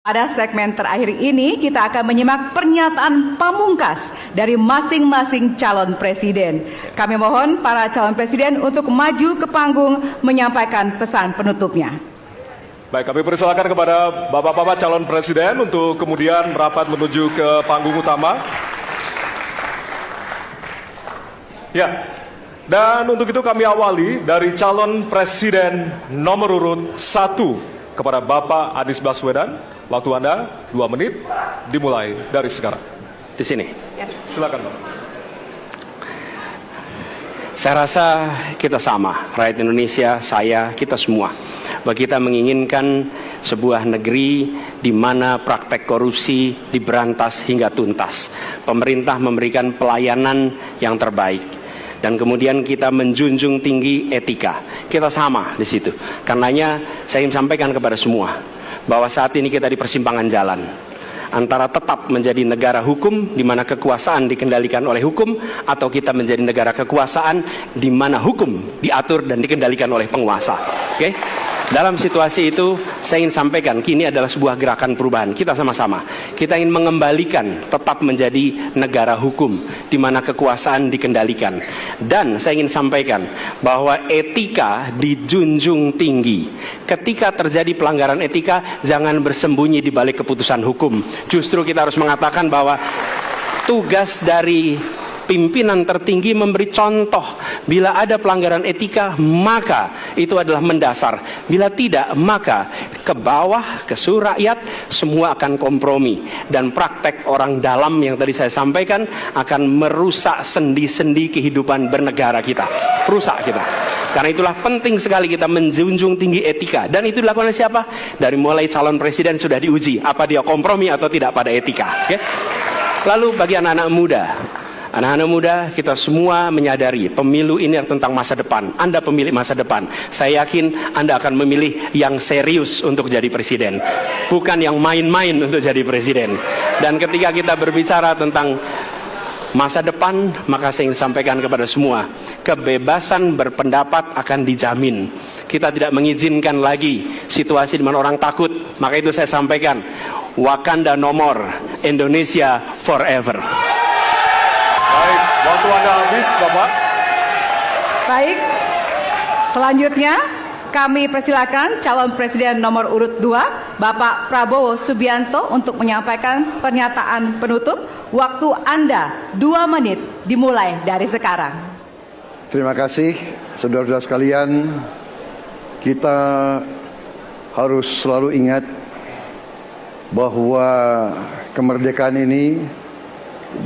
Pada segmen terakhir ini kita akan menyimak pernyataan pamungkas dari masing-masing calon presiden. Kami mohon para calon presiden untuk maju ke panggung menyampaikan pesan penutupnya. Baik, kami persilakan kepada Bapak-Bapak calon presiden untuk kemudian merapat menuju ke panggung utama. Ya, dan untuk itu kami awali dari calon presiden nomor urut 1 kepada Bapak Anies Baswedan. Waktu Anda 2 menit, dimulai dari sekarang. Di sini. Silakan, Pak. Saya rasa kita sama, rakyat Indonesia, saya, kita semua. Bahwa kita menginginkan sebuah negeri di mana praktek korupsi diberantas hingga tuntas. Pemerintah memberikan pelayanan yang terbaik. Dan kemudian kita menjunjung tinggi etika. Kita sama di situ. Karenanya saya ingin sampaikan kepada semua bahwa saat ini kita di persimpangan jalan antara tetap menjadi negara hukum di mana kekuasaan dikendalikan oleh hukum, atau kita menjadi negara kekuasaan di mana hukum diatur dan dikendalikan oleh penguasa. Oke? Dalam situasi itu saya ingin sampaikan kini adalah sebuah gerakan perubahan. Kita sama-sama kita ingin mengembalikan tetap menjadi negara hukum di mana kekuasaan dikendalikan. Dan saya ingin sampaikan bahwa etika dijunjung tinggi. Ketika terjadi pelanggaran etika, jangan bersembunyi di balik keputusan hukum. Justru kita harus mengatakan bahwa tugas dari pimpinan tertinggi memberi contoh. Bila ada pelanggaran etika, maka itu adalah mendasar. Bila tidak, maka ke bawah, ke seluruh rakyat, semua akan kompromi. Dan praktek orang dalam yang tadi saya sampaikan akan merusak sendi-sendi kehidupan bernegara kita. Rusak kita. Karena itulah penting sekali kita menjunjung tinggi etika. Dan itu dilakukan oleh siapa? Dari mulai calon presiden sudah diuji. Apa dia kompromi atau tidak pada etika. Okay? Lalu bagi anak-anak muda, anak-anak muda, kita semua menyadari pemilu ini tentang masa depan. Anda pemilik masa depan. Saya yakin Anda akan memilih yang serius untuk jadi presiden, bukan yang main-main untuk jadi presiden. Dan ketika kita berbicara tentang masa depan, maka saya ingin sampaikan kepada semua, kebebasan berpendapat akan dijamin. Kita tidak mengizinkan lagi situasi di mana orang takut. Maka itu saya sampaikan, Wakanda no more, Indonesia forever. Baik, waktu Anda habis, Bapak. Baik, selanjutnya kami persilakan calon presiden nomor urut 2, Bapak Prabowo Subianto untuk menyampaikan pernyataan penutup. Waktu Anda 2 menit, dimulai dari sekarang. Terima kasih, saudara-saudara sekalian. Kita harus selalu ingat bahwa kemerdekaan ini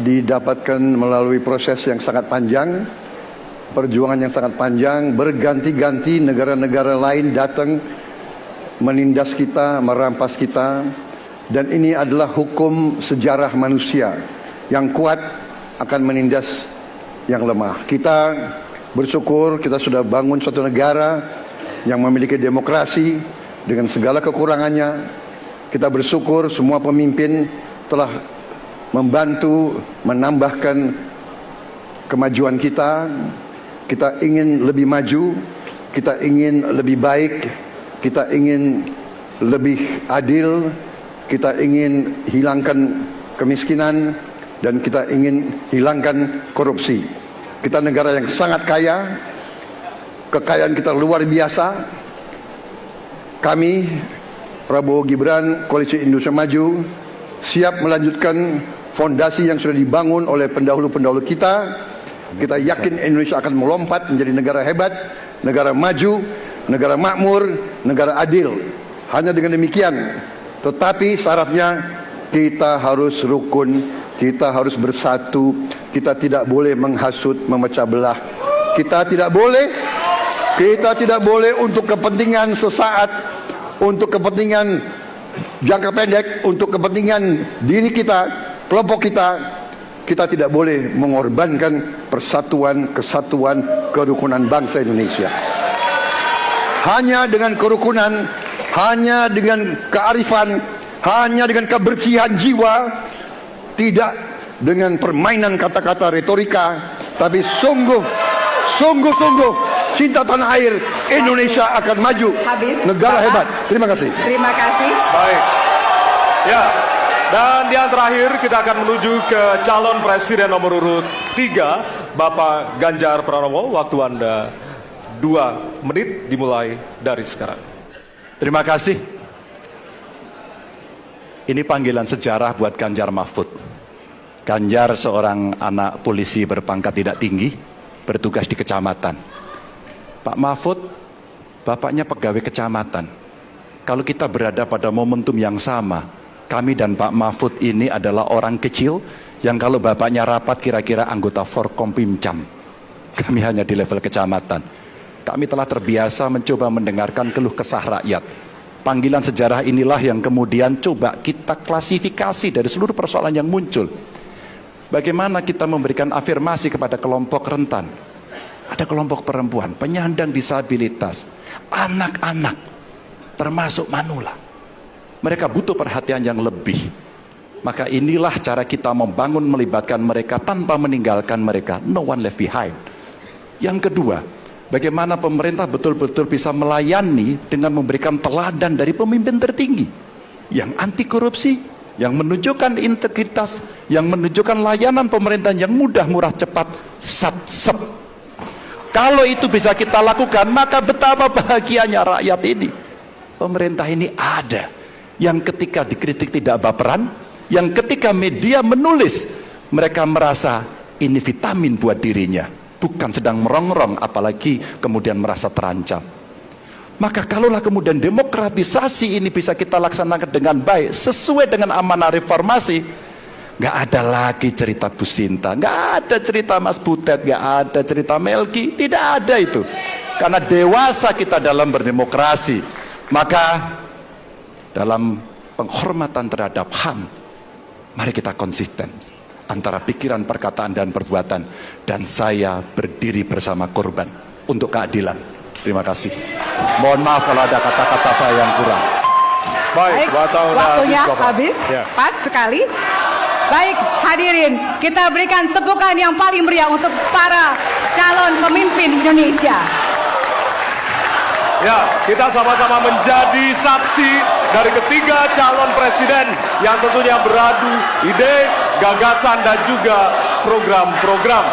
didapatkan melalui proses yang sangat panjang, perjuangan yang sangat panjang, berganti-ganti negara-negara lain datang menindas kita, merampas kita, dan ini adalah hukum sejarah manusia. Yang kuat akan menindas yang lemah. Kita bersyukur kita sudah bangun suatu negara yang memiliki demokrasi dengan segala kekurangannya. Kita bersyukur semua pemimpin telah membantu menambahkan kemajuan kita. Kita ingin lebih maju, kita ingin lebih baik, kita ingin lebih adil, kita ingin hilangkan kemiskinan, dan kita ingin hilangkan korupsi. Kita negara yang sangat kaya, kekayaan kita luar biasa. Kami, Prabowo Gibran, Koalisi Indonesia Maju, siap melanjutkan fondasi yang sudah dibangun oleh pendahulu-pendahulu kita. Kita yakin Indonesia akan melompat menjadi negara hebat, negara maju, negara makmur, negara adil. Hanya dengan demikian. Tetapi syaratnya kita harus rukun, kita harus bersatu, kita tidak boleh menghasut, memecah belah. Kita tidak boleh untuk kepentingan sesaat, untuk kepentingan jangka pendek, untuk kepentingan diri kita, kelompok kita. Kita tidak boleh mengorbankan persatuan, kesatuan, kerukunan bangsa Indonesia. Hanya dengan kerukunan, hanya dengan kearifan, hanya dengan kebersihan jiwa, tidak dengan permainan kata-kata retorika, tapi sungguh-sungguh cinta tanah air, Indonesia akan maju. Habis, negara Bapak. hebat. Terima kasih. Terima kasih. Baik. Ya, dan yang terakhir kita akan menuju ke calon presiden nomor urut 3, Bapak Ganjar Pranowo. Waktu Anda 2 menit dimulai dari sekarang. Terima kasih. Ini panggilan sejarah buat Ganjar Mahfud. Ganjar seorang anak polisi berpangkat tidak tinggi, bertugas di kecamatan. Pak Mahfud, bapaknya pegawai kecamatan. Kalau kita berada pada momentum yang sama, kami dan Pak Mahfud ini adalah orang kecil yang kalau bapaknya rapat kira-kira anggota Forkompimcam. Kami hanya di level kecamatan. Kami telah terbiasa mencoba mendengarkan keluh kesah rakyat. Panggilan sejarah inilah yang kemudian coba kita klasifikasi dari seluruh persoalan yang muncul. Bagaimana kita memberikan afirmasi kepada kelompok rentan. Ada kelompok perempuan, penyandang disabilitas, anak-anak, termasuk manula. Mereka butuh perhatian yang lebih. Maka inilah cara kita membangun melibatkan mereka tanpa meninggalkan mereka. No one left behind. Yang kedua, bagaimana pemerintah betul-betul bisa melayani dengan memberikan teladan dari pemimpin tertinggi yang anti korupsi, yang menunjukkan integritas, yang menunjukkan layanan pemerintahan yang mudah, murah, cepat, sat-sep. Kalau itu bisa kita lakukan, maka betapa bahagianya rakyat ini. Pemerintah ini ada yang ketika dikritik tidak baperan, yang ketika media menulis, mereka merasa ini vitamin buat dirinya, bukan sedang merongrong, apalagi kemudian merasa terancam. Maka kalaulah kemudian demokratisasi ini bisa kita laksanakan dengan baik, sesuai dengan amanah reformasi, nggak ada lagi cerita Bu Sinta, nggak ada cerita Mas Butet, nggak ada cerita Melki, tidak ada itu. Karena dewasa kita dalam berdemokrasi. Maka dalam penghormatan terhadap HAM, mari kita konsisten antara pikiran, perkataan, dan perbuatan. Dan saya berdiri bersama korban untuk keadilan. Terima kasih. Mohon maaf kalau ada kata-kata saya yang kurang. Baik, waktunya habis. Ya. Pas sekali. Baik, hadirin, kita berikan tepukan yang paling meriah untuk para calon pemimpin Indonesia. Ya, kita sama-sama menjadi saksi dari ketiga calon presiden yang tentunya beradu ide, gagasan, dan juga program-program.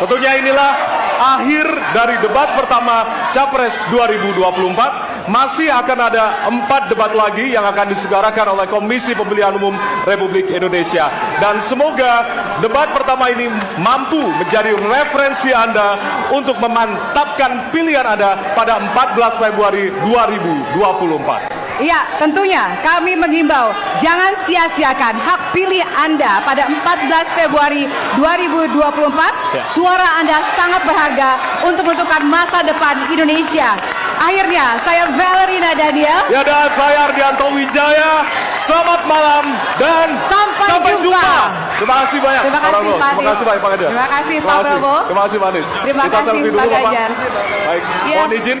Tentunya inilah akhir dari debat pertama Capres 2024. Masih akan ada 4 debat lagi yang akan diselenggarakan oleh Komisi Pemilihan Umum Republik Indonesia. Dan semoga debat pertama ini mampu menjadi referensi Anda untuk memantapkan pilihan Anda pada 14 Februari 2024. Iya, tentunya kami mengimbau jangan sia-siakan hak pilih Anda pada 14 Februari 2024. Ya. Suara Anda sangat berharga untuk menentukan masa depan Indonesia. Akhirnya, saya Valerina Daniel. Ya, dan saya Ardianto Wijaya. Selamat malam dan Sampai jumpa. Terima kasih banyak. Terima kasih, Pak Prabowo. Pak Terima kasih banyak Pak Ganjar. Terima kasih, Pak Prabowo. Terima kasih Pak Anies. Terima Kita kasih, selfie dulu, Pak Bapak. Ganjar. Baik, Ya. mohon izin.